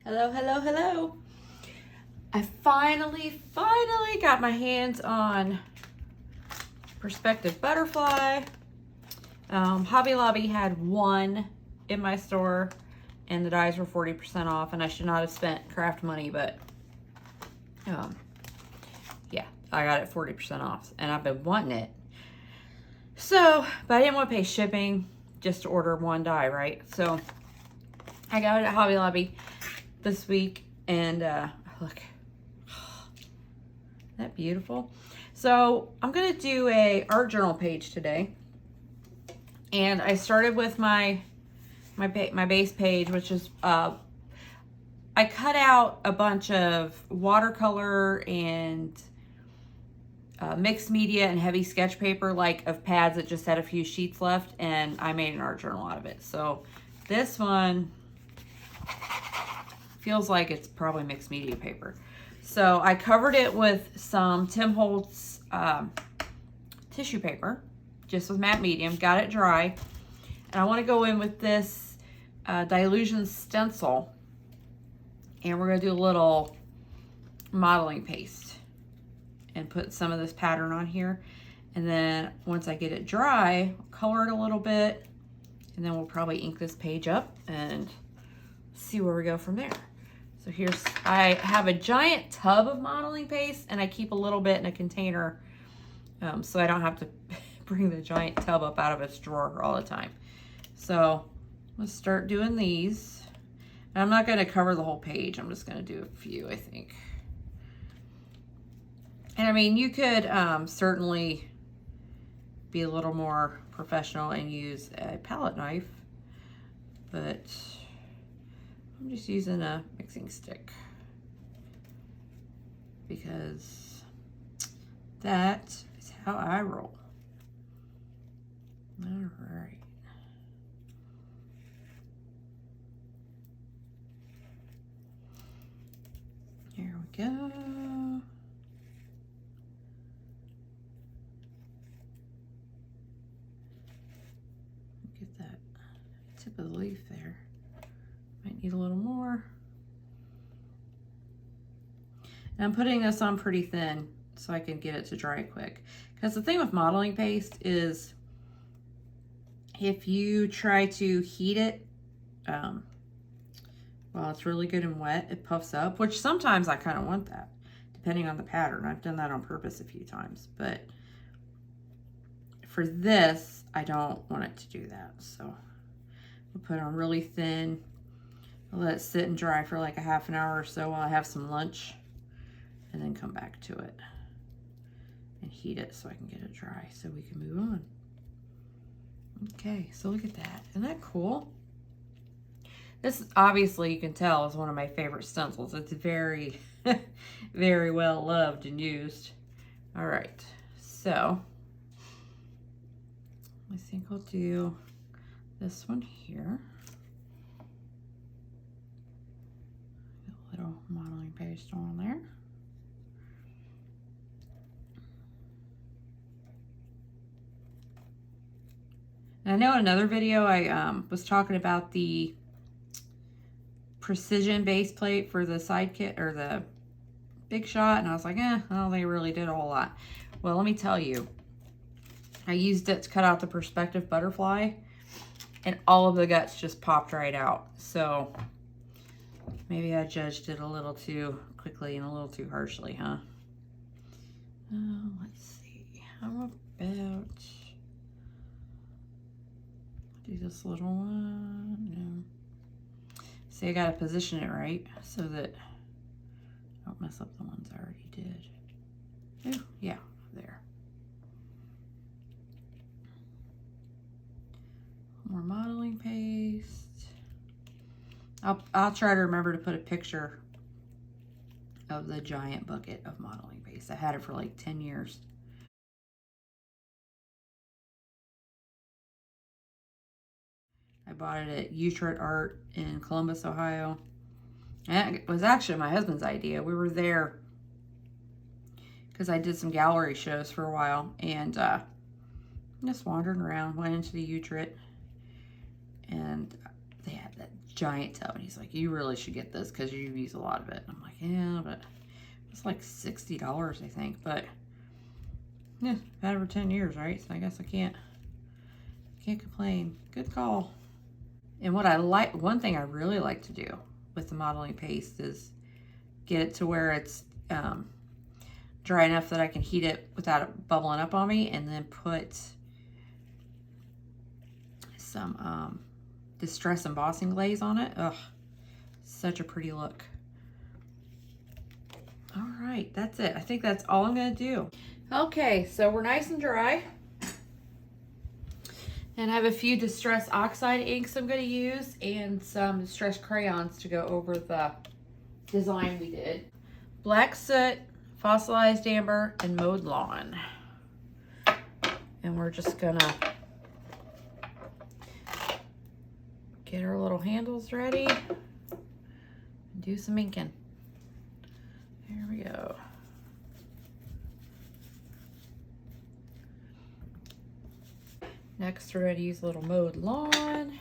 Hello, hello, hello. I finally got my hands on Perspective Butterfly. Hobby Lobby had one in my store and the dies were 40% off, and I should not have spent craft money, but yeah, I got it 40% off and I've been wanting it. So, but I didn't want to pay shipping just to order one die, right? So I got it at Hobby Lobby this week, and look, isn't that beautiful? So I'm gonna do a art journal page today, and I started with my base page, which is I cut out a bunch of watercolor and mixed media and heavy sketch paper, like of pads that just had a few sheets left, and I made an art journal out of it. So this one feels like it's probably mixed media paper. So I covered it with some Tim Holtz tissue paper, just with matte medium, got it dry. And I want to go in with this Dilution stencil, and we're going to do a little modeling paste and put some of this pattern on here. And then once I get it dry, I'll color it a little bit, and then we'll probably ink this page up and see where we go from there. So here's, I have a giant tub of modeling paste, and I keep a little bit in a container so I don't have to bring the giant tub up out of its drawer all the time. So let's start doing these. And I'm not going to cover the whole page. I'm just going to do a few, I think. And I mean, you could certainly be a little more professional and use a palette knife, but I'm just using a mixing stick because that is how I roll. All right. Here we go. Get that tip of the leaf there. Might need a little more. And I'm putting this on pretty thin so I can get it to dry quick. Because the thing with modeling paste is if you try to heat it while it's really good and wet, it puffs up, which sometimes I kind of want that, depending on the pattern. I've done that on purpose a few times, but for this, I don't want it to do that. So we'll put it on really thin. I'll let it sit and dry for like a half an hour or so while I have some lunch, and then come back to it and heat it so I can get it dry so we can move on. Okay, so look at that. Isn't that cool? This, obviously, you can tell, is one of my favorite stencils. It's very, very well loved and used. All right, so I think I'll do this one here. A little modeling paste on there. And I know in another video I was talking about the precision base plate for the side kit or the Big Shot, and I was like, I don't think it really did a whole lot. Well, let me tell you, I used it to cut out the Perspective Butterfly, and all of the guts just popped right out. So maybe I judged it a little too quickly and a little too harshly, huh? Let's see. How about do this little one? No. See, I gotta position it right so that I don't mess up the ones I already did. Oh, yeah, there. More modeling paste. I'll try to remember to put a picture of the giant bucket of modeling paste. I had it for like 10 years. I bought it at Utrecht Art in Columbus, Ohio. And it was actually my husband's idea. We were there because I did some gallery shows for a while, and just wandering around, went into the Utrecht, and they had that giant tub. And he's like, you really should get this because you use a lot of it. And I'm like, yeah, but it's like $60, I think. But yeah, I've had it for 10 years, right? So I guess I can't complain. Good call. And what I like, one thing I really like to do with the modeling paste is get it to where it's dry enough that I can heat it without it bubbling up on me, and then put some Distress embossing glaze on it. Ugh, such a pretty look. All right, that's it. I think that's all I'm gonna do. Okay, so we're nice and dry. And I have a few Distress Oxide inks I'm gonna use and some Distress crayons to go over the design we did. Black soot, fossilized amber, and mowed lawn. And we're just gonna get our little handles ready and do some inking. Here we go. Next, we're going to use a little mowed lawn.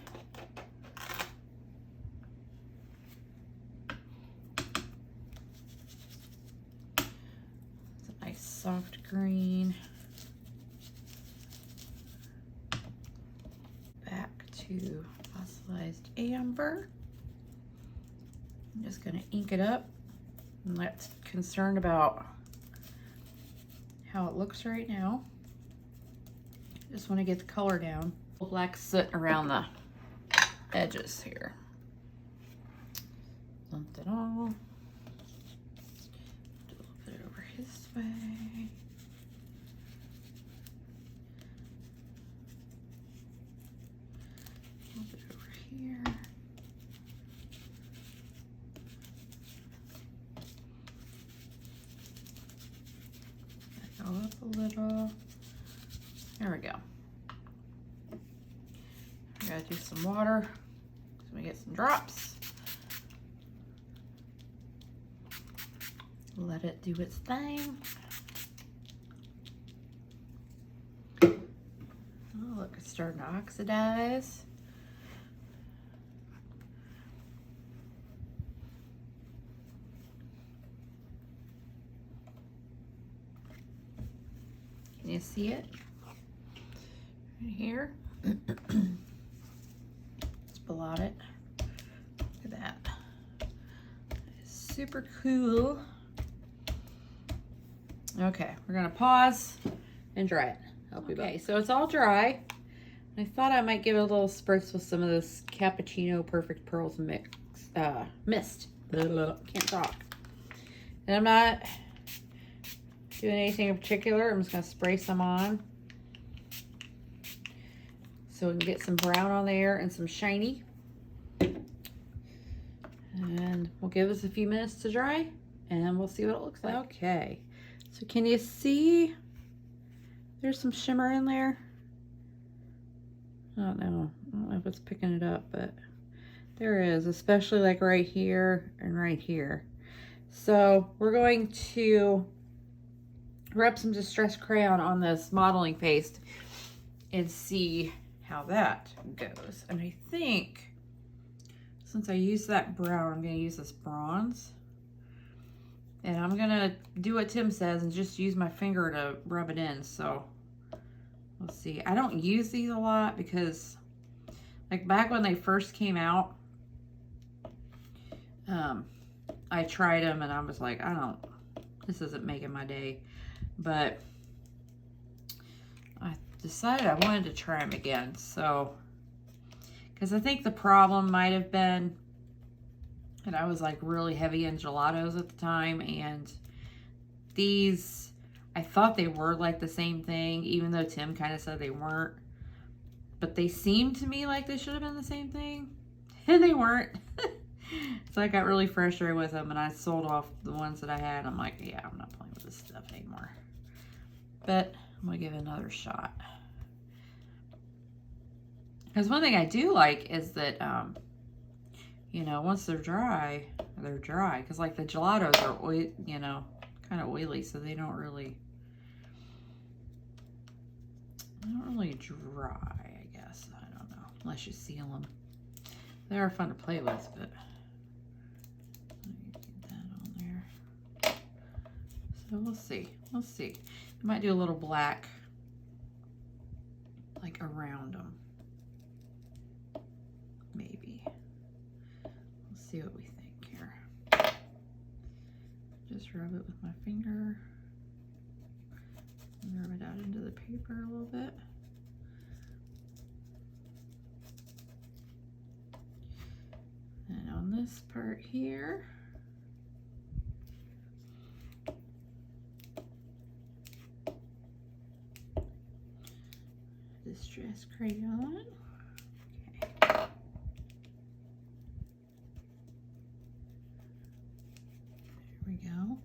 It's a nice soft green. Back to fossilized amber. I'm just going to ink it up. I'm not concerned about how it looks right now. Just want to get the color down. Black soot around the edges here. Lump it all. Do a little bit over his way. A little bit over here. Back up a little. There we go. I gotta do some water so we get some drops. Let it do its thing. Oh, look, it's starting to oxidize. Can you see it? Right here. Let's blot it. Look at that. It's super cool. Okay, we're gonna pause and dry it. Okay, so it's all dry. I thought I might give it a little spritz with some of this Cappuccino Perfect Pearls mix, mist. Can't talk. And I'm not doing anything in particular. I'm just gonna spray some on, so we can get some brown on there and some shiny. And we'll give this a few minutes to dry and we'll see what it looks like. Okay, so can you see there's some shimmer in there? I don't know if it's picking it up, but there is, especially like right here and right here. So we're going to rub some Distress crayon on this modeling paste and see how that goes. And I think since I used that brown, I'm going to use this bronze. And I'm going to do what Tim says and just use my finger to rub it in. So we'll see. I don't use these a lot because, like, back when they first came out, I tried them and I was like, this isn't making my day. But I decided I wanted to try them again. So, because I think the problem might have been that I was like really heavy in gelatos at the time, and these, I thought they were like the same thing, even though Tim kind of said they weren't. But they seemed to me like they should have been the same thing, and they weren't. So I got really frustrated with them, and I sold off the ones that I had. I'm like, yeah, I'm not playing with this stuff anymore. But I'm gonna give it another shot. Because one thing I do like is that, you know, once they're dry. Because like the gelatos are oil, you know, kind of oily, so they don't really dry, I guess. I don't know, unless you seal them. They are fun to play with, but get that on there. So we'll see. We'll see. I might do a little black like around them. Maybe. We'll see what we think here. Just rub it with my finger. And rub it out into the paper a little bit. And on this part here, Distress crayon. Okay. There we go.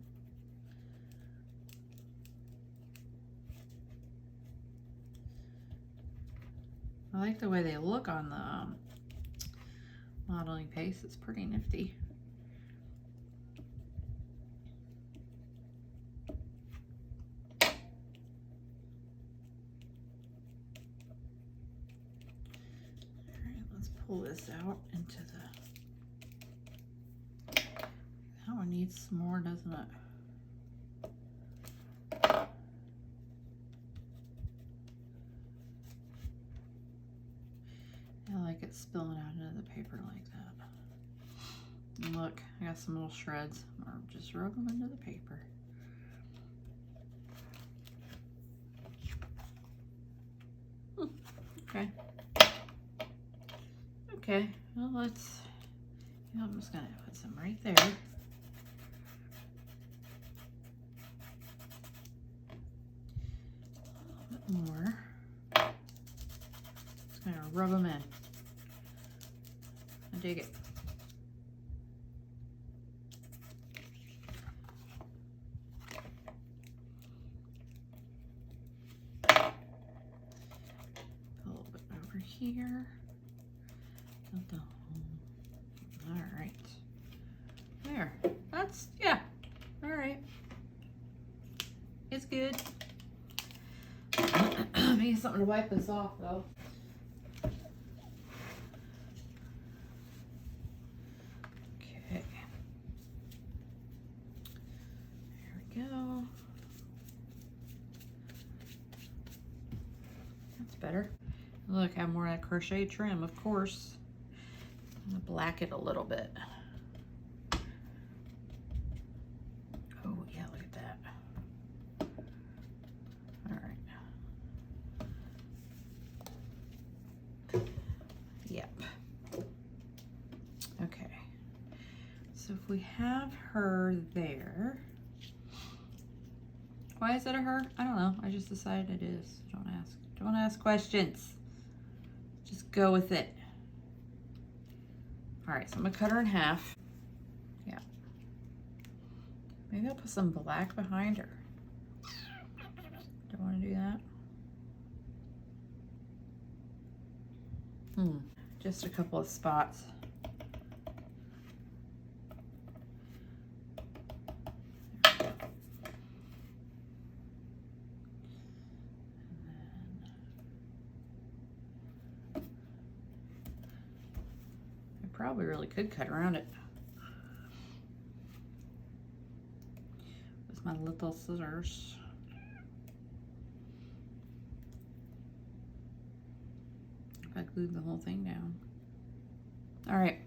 I like the way they look on the modeling paste. It's pretty nifty. Pull this out into the, that one needs some more, doesn't it? I like it spilling out into the paper like that. And look, I got some little shreds. Or just rub them into the paper. Okay. Okay, well let's, I'm just gonna put some right there. A little bit more. Just gonna rub them in. I dig it. Put a little bit over here. All right, there, that's, yeah, all right, it's good. I need something to wipe this off though. Okay, there we go. That's better. Look, I have more of that crochet trim, of course. I'm gonna black it a little bit. Oh yeah, look at that. All right. Yep. Okay. So if we have her there, why is it a her? I don't know. I just decided it is. Don't ask. Don't ask questions. Just go with it. All right, so I'm gonna cut her in half. Yeah. Maybe I'll put some black behind her. Don't want to do that. Just a couple of spots. Probably really could cut around it with my little scissors. If I glued the whole thing down. All right,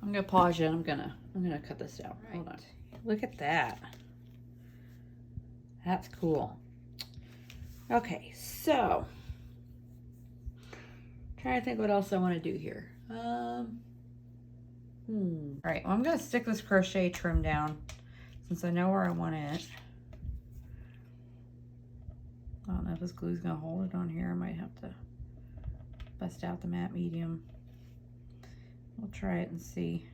I'm gonna pause you. I'm gonna cut this out. Right. Hold on. Look at that. That's cool. Okay, so trying to think what else I want to do here. All right, well, I'm gonna stick this crochet trim down since I know where I want it. I don't know if this glue's gonna hold it on here. I might have to bust out the matte medium. We'll try it and see.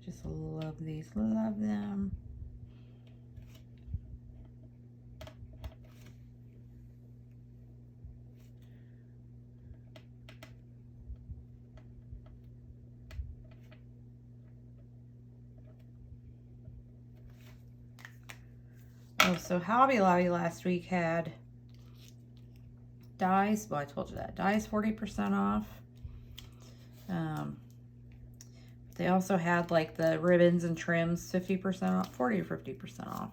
I just love these, love them. Oh, so Hobby Lobby last week had dies, well, I told you that. Dies 40% off. They also had like the ribbons and trims 50% off, 40 or 50% off.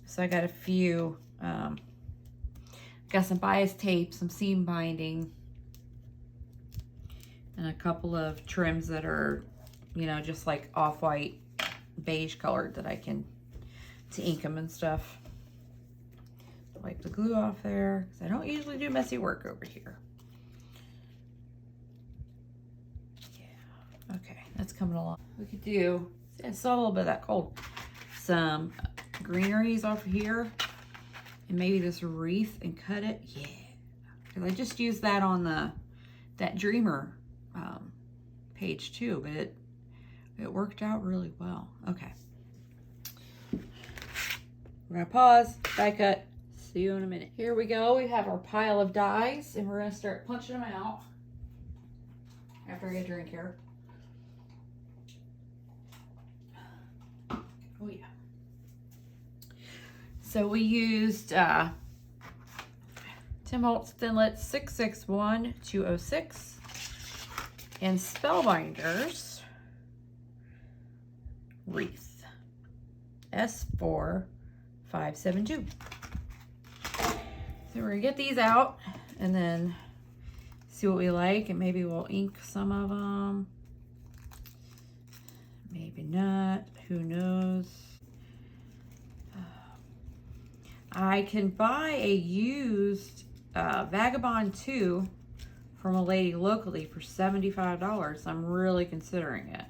So I got a few, got some bias tape, some seam binding, and a couple of trims that are, you know, just like off-white, beige colored that I can, to ink them and stuff. Wipe the glue off there, because I don't usually do messy work over here. Yeah, okay, that's coming along. We could do, I saw a little bit of that cold. Some greeneries off here, and maybe this wreath and cut it. Yeah, because I just used that on that Dreamer page too, but it worked out really well. Okay, we're gonna pause, die cut. See you in a minute. Here we go. We have our pile of dies, and we're gonna start punching them out after I get a drink here. Oh yeah. So we used Tim Holtz Thinlet 661206 and Spellbinders Wreath S4572. So we're gonna get these out and then see what we like, and maybe we'll ink some of them. Maybe not, who knows. I can buy a used Vagabond 2 from a lady locally for $75. I'm really considering it.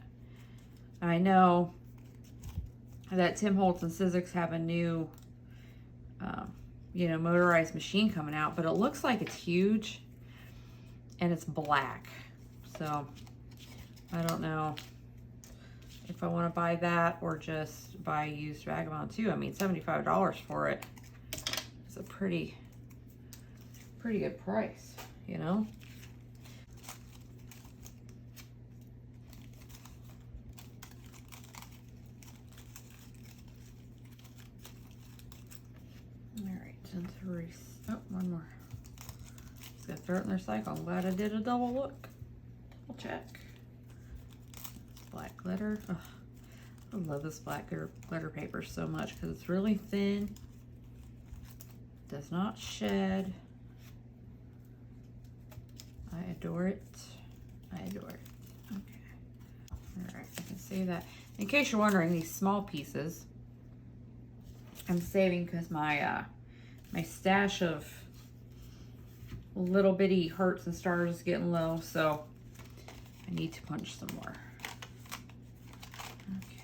I know that Tim Holtz and Sizzix have a new you know, motorized machine coming out, but it looks like it's huge and it's black. So I don't know if I want to buy that or just buy a used Vagabond 2. I mean, $75 for it is a pretty good price, you know? Oh, one more. Just gotta throw it in their cycle. I'm glad I did a double look. Double check. Black glitter. Oh, I love this black glitter paper so much because it's really thin. Does not shed. I adore it. I adore it. Okay. Alright, I can save that. In case you're wondering, these small pieces I'm saving because my my stash of little bitty hearts and stars is getting low, so I need to punch some more. Okay.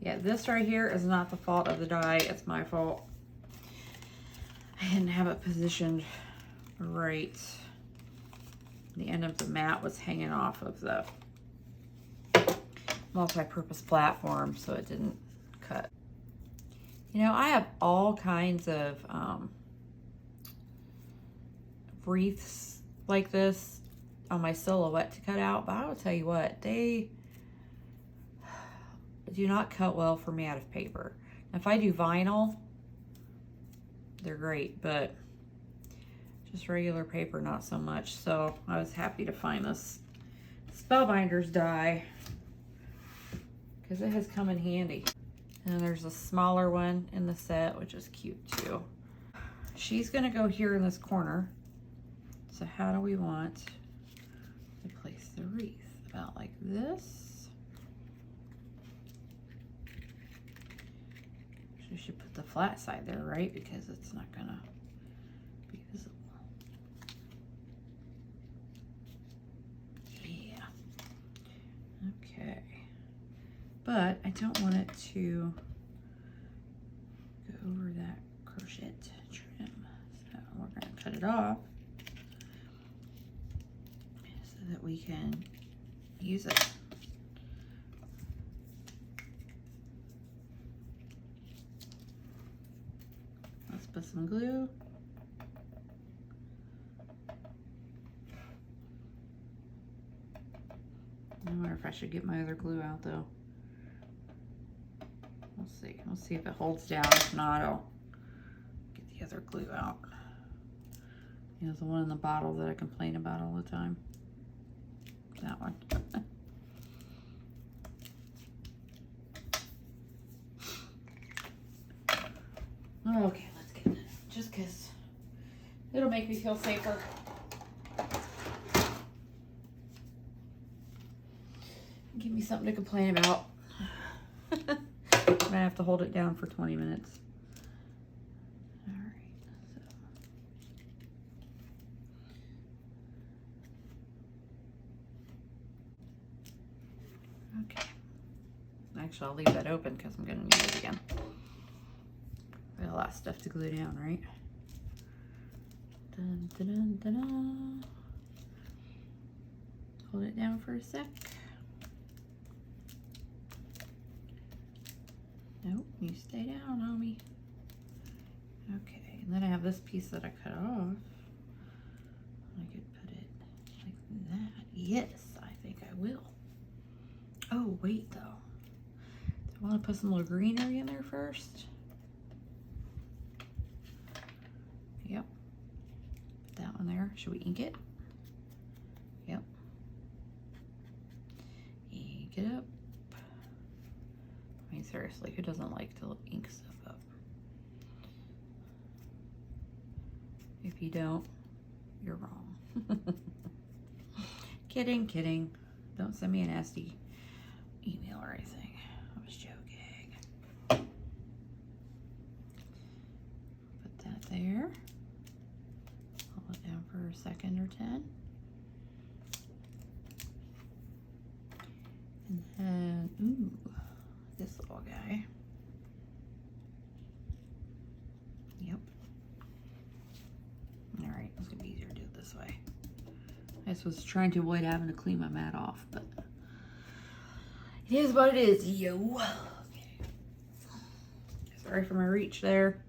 Yeah, this right here is not the fault of the die, it's my fault. I didn't have it positioned right. The end of the mat was hanging off of the multi-purpose platform, so it didn't cut. You know, I have all kinds of wreaths like this on my silhouette to cut out, but I will tell you what, they do not cut well for me out of paper. If I do vinyl, they're great, but just regular paper, not so much. So I was happy to find this Spellbinders die because it has come in handy. And there's a smaller one in the set, which is cute too. She's gonna go here in this corner. So how do we want to place the wreath? About like this. We should put the flat side there, right? Because it's not gonna be visible. Yeah. Okay. But I don't want it to go over that crochet trim. So we're gonna cut it off so that we can use it. Let's put some glue. wonder if I should get my other glue out though. We'll see. We'll see if it holds down. If not, I'll get the other glue out. You know, the one in the bottle that I complain about all the time. That one. Okay, let's get it. Just because it'll make me feel safer. Give me something to complain about. I'm gonna have to hold it down for 20 minutes. All right. So. Okay. Actually, I'll leave that open because I'm gonna need it again. We got a lot of stuff to glue down, right? Dun, dun, dun, dun, dun. Hold it down for a sec. Nope, you stay down, homie. Okay, and then I have this piece that I cut off. I could put it like that. Yes, I think I will. Oh, wait, though. Do I want to put some little greenery in there first? Yep. Put that one there. Should we ink it? Yep. Ink it up. I mean, seriously, who doesn't like to ink stuff up? If you don't, you're wrong. Kidding, kidding. Don't send me a nasty email or anything. I was joking. Put that there. Hold it down for a second or 10. And then, ooh. This little guy. Yep. All right, it's gonna be easier to do it this way. I just was trying to avoid having to clean my mat off, but it is what it is, yo. Okay. Sorry for my reach there.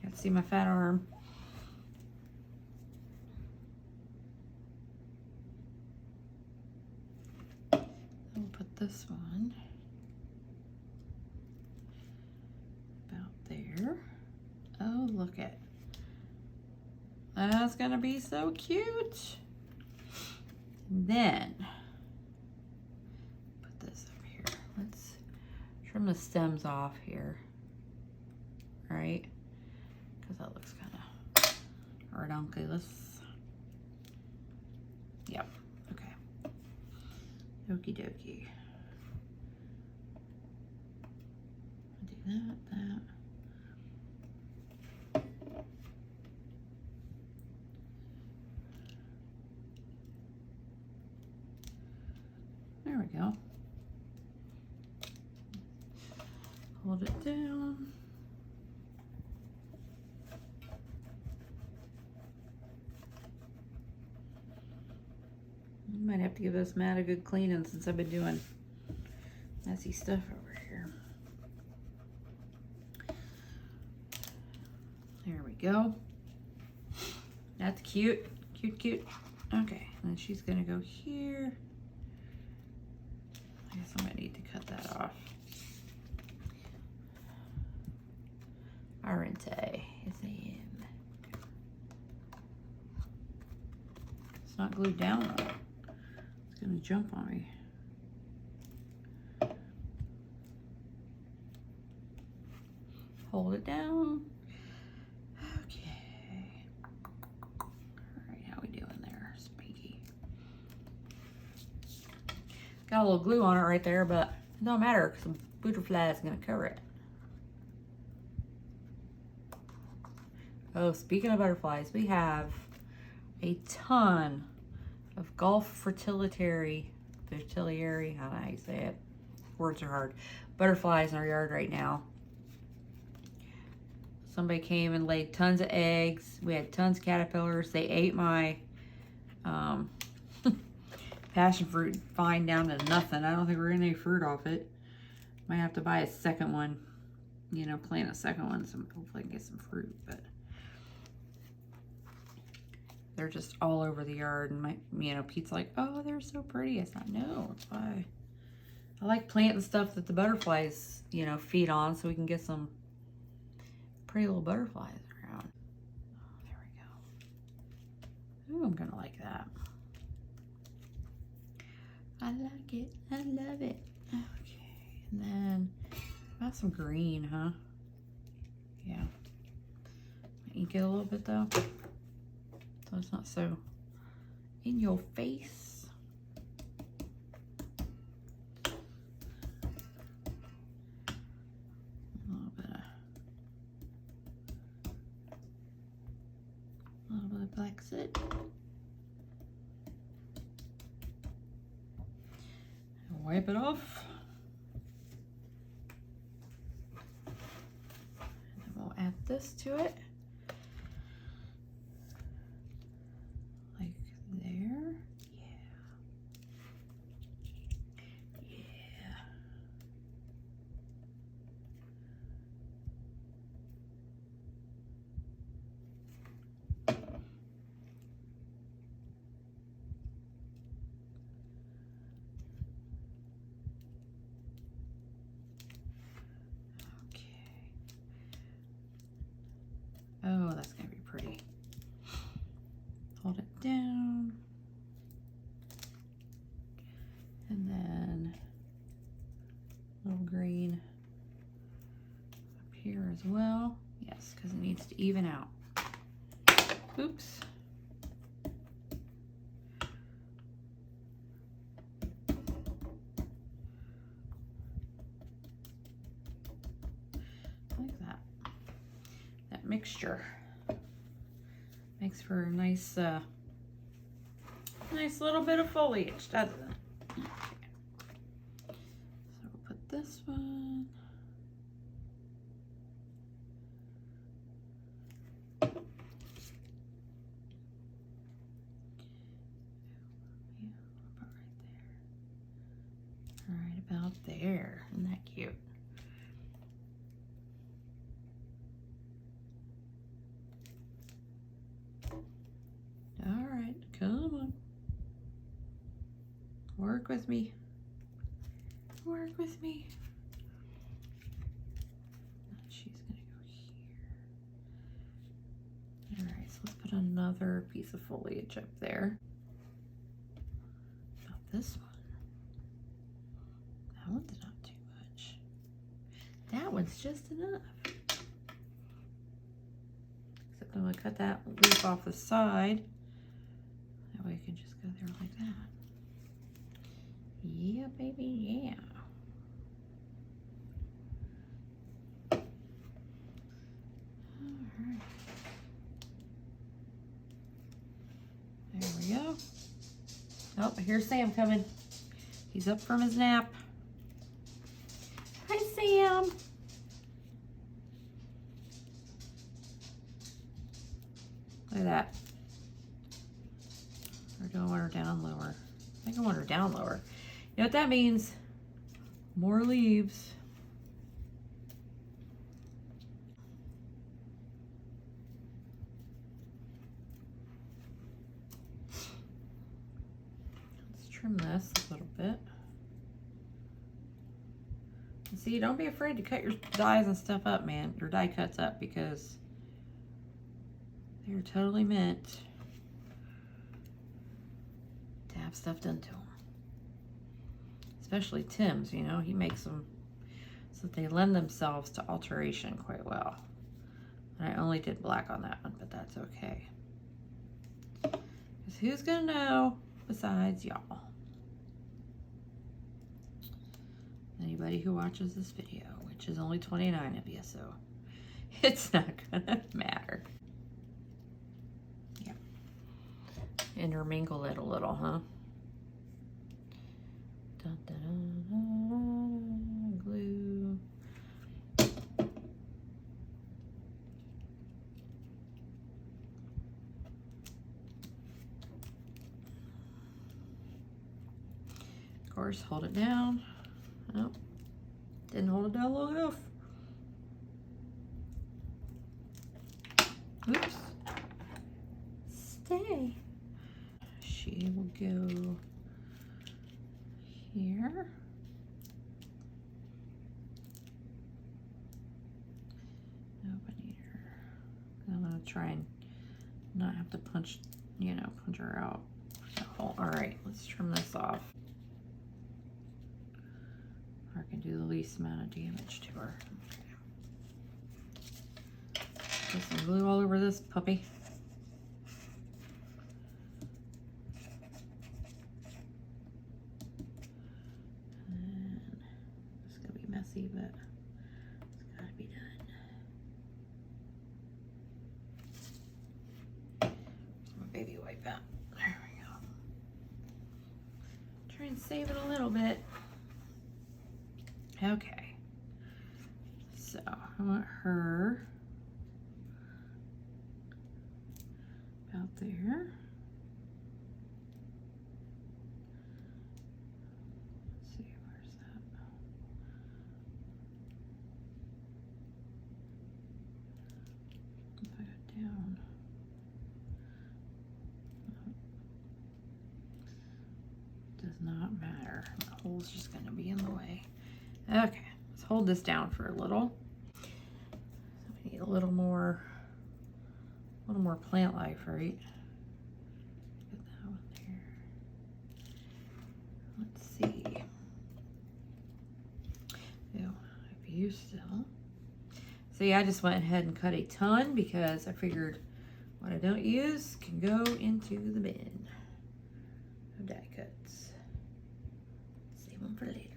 Got to see my fat arm. We'll put this one there. Oh, look at that's gonna be so cute. And then put this over here. Let's trim the stems off here, right? Because that looks kind of redonkulous. Yep. Okay. Okie dokie. Do that. There we go. Hold it down. I might have to give this mat a good cleaning since I've been doing messy stuff over here. There we go. That's cute. Cute, cute. Okay, and then she's gonna go here. I guess I might need to cut that off. Arente is in. It's not glued down though. It's gonna jump on me. Hold it down. Okay. All right, how we doing there, Spanky? Got a little glue on it right there, but it don't matter because the butterfly is gonna cover it. Oh, speaking of butterflies, we have a ton of Gulf fritillary, I don't know how you say it. Words are hard. Butterflies in our yard right now. Somebody came and laid tons of eggs. We had tons of caterpillars. They ate my passion fruit vine down to nothing. I don't think we're getting any fruit off it. Might have to buy a second one. You know, plant a second one so hopefully I can get some fruit. But they're just all over the yard. And Pete's like, oh, they're so pretty. I said, no, that's why. I like planting stuff that the butterflies, feed on, so we can get some pretty little butterflies around. Oh, there we go. Ooh, I'm gonna like that. I like it. I love it. Okay, and then about some green, huh? Yeah. Ink it a little bit though, so it's not so in your face. A little bit of black soot. And wipe it off. And then we'll add this to it. Oh, that's gonna be pretty. Hold it down. And then a little green up here as well. Yes, because it needs to even out. Oops. Like that. That mixture makes for a nice, nice little bit of foliage, doesn't it? Okay. So we'll put this one. Right about there. Isn't that cute? All right, come on. Work with me. Work with me. She's gonna go here. All right, so let's put another piece of foliage up there. About this one. That one's not too much. That one's just enough. Except I'm gonna cut that leaf off the side. That way I can just go there like that. Yeah, baby, yeah. All right. There we go. Oh, here's Sam coming. He's up from his nap. Hi, Sam. Look at that. Or do I want her down lower? I think I want her down lower. You know what that means? More leaves. Let's trim this a little bit. And see, don't be afraid to cut your dies and stuff up, man. Your die cuts up, because they're totally meant to have stuff done to them. Especially Tim's, he makes them so that they lend themselves to alteration quite well. And I only did black on that one, but that's okay. Because who's gonna know besides y'all? Anybody who watches this video, which is only 29 of you, so it's not gonna matter. Yeah. Intermingle it a little, huh? Dun, dun, dun, dun, glue. Of course, hold it down. Oh, didn't hold it down long enough. Oops. day. She will go here. Nope, I need her. I'm gonna try and not have to punch, you know, punch her out. All right, let's trim this off. I can do the least amount of damage to her. Put some glue all over this puppy. And it's gonna be messy, but it's gotta be done. My baby wipe out. There we go. Try and save it a little bit. Okay. So I want her about there. Let's see, where's that? If I go down. Does not matter. The hole's just going to be in the way. Okay, let's hold this down for a little. We need a little more plant life, right? Get that one there. Let's see. Ew, I've used still. So yeah, I just went ahead and cut a ton because I figured what I don't use can go into the bin of die cuts. Save them for later.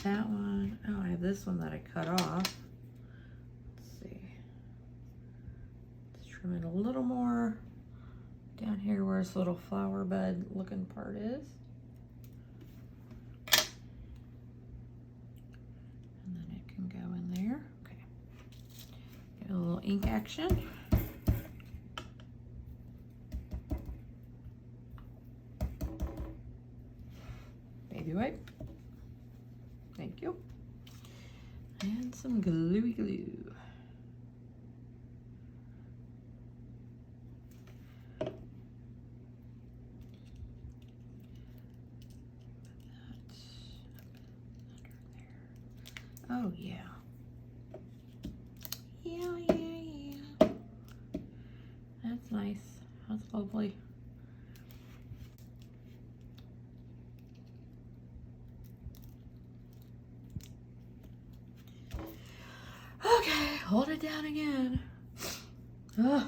That one. Oh, I have this one that I cut off. Let's see. Let's trim it a little more down here where this little flower bud looking part is. And then it can go in there. Okay. Get a little ink action. Baby wipe. Thank you. And some gluey glue. Oh yeah. Yeah. That's nice. That's lovely. Okay, hold it down again. Ugh.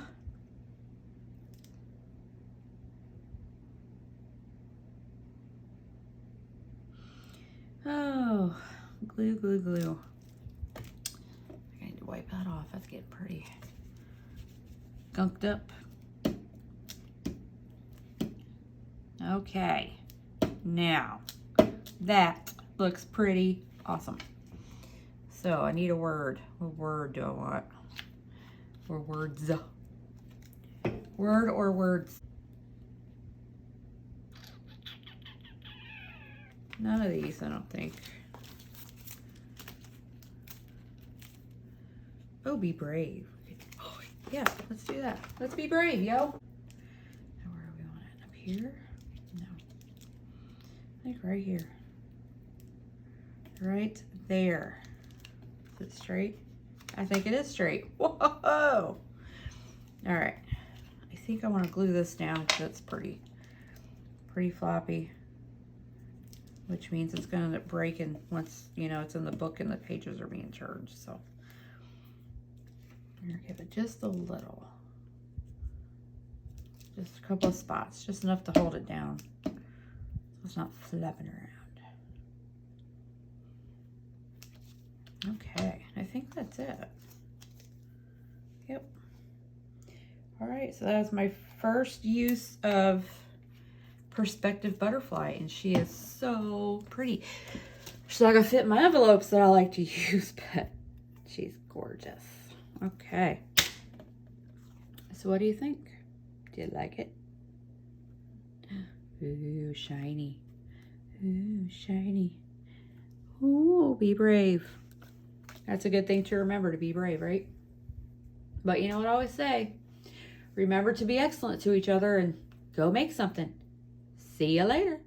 Oh, glue, glue, glue. I need to wipe that off. That's getting pretty gunked up. Okay, now that looks pretty awesome. So I need a word. What word do I want? Or words? Word or words? None of these, I don't think. Oh, be brave. Oh, yeah, let's do that. Let's be brave, yo. Now where do we want it? Up here? No. I think right here. Right there. Is it straight? I think it is straight. Whoa! All right. I think I want to glue this down because it's pretty floppy, which means it's going to end up breaking once, you know, it's in the book and the pages are being turned. So I'm going to give it just a little. Just a couple of spots. Just enough to hold it down so it's not flapping around. Okay, I think that's it. Yep. All right, so that was my first use of Perspective Butterfly, and she is so pretty. She's not gonna fit in my envelopes that I like to use, but she's gorgeous. Okay. So what do you think? Do you like it? Ooh, shiny. Ooh, shiny. Ooh, be brave. That's a good thing to remember, to be brave, right? But you know what I always say? Remember to be excellent to each other and go make something. See you later.